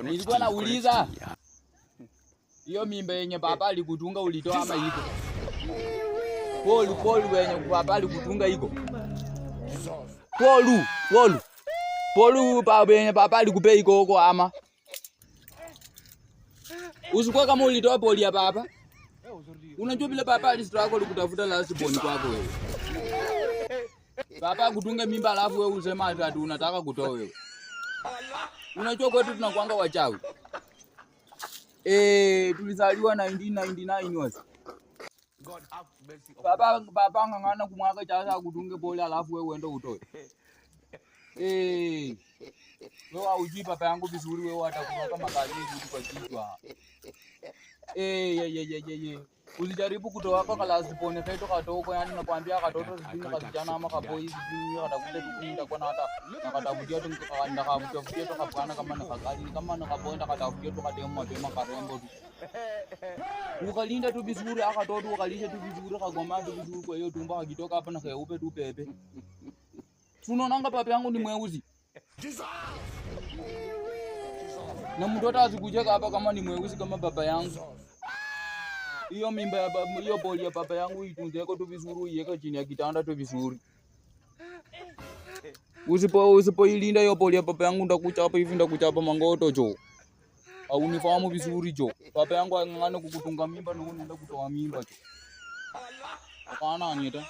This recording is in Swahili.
Nilikuwa nauliza hiyo mimba yenye baba alikutunga ulitoa ama iko? Polu wenye baba alikutunga iko? Polu baba yenye baba alikupea iko huko ama? Usikuwa kama ulitoa poli ya baba. Unajua vile baba alistruggle kutafuta last born kwako wewe. Baba kutunga mimba alafu wewe usema ati unataka kutoa wewe. Unajua kwetu tunakuanga wachawi. Tulizaliwa 1999 wasi. Baba ngangana kumwaka chasa kutunge poli alafu wewe uende utoe. Wewe hujui baba yangu vizuri, wewe atakuwa kama kazi hivi kwa kichwa. Ulijaribu kutoa kwa last born kaito katoko, yani nakwambia katoto sijui kasichana ama kaboi sijui atakuja tukinda kwa hata nakatafutia tu nakatafutia tu kapana kama nakakali kama nakabonda katafutia tu kademo mapema karembo tu. Ukalinda tu vizuri akatoto ukalisha tu vizuri kagoma tu vizuri, kwa hiyo tumba akitoka hapa na keupe tu pepe. Tunaonanga baba yangu ni mweusi. Na mtoto asikujeka hapa kama ni mweusi kama baba yangu. Hiyo mimba ya baba, hiyo poli ya baba yangu itunzeko tu vizuri, uiweke chini ya kitanda tu vizuri. Usipoilinda hiyo poli ya baba yangu ndakuchapa hivi ndakuchapa mangoto jo. Au unifahamu vizuri jo. Baba yangu angangana kukutunga mimba na unaenda kutoa mimba jo. Hapana anyeta.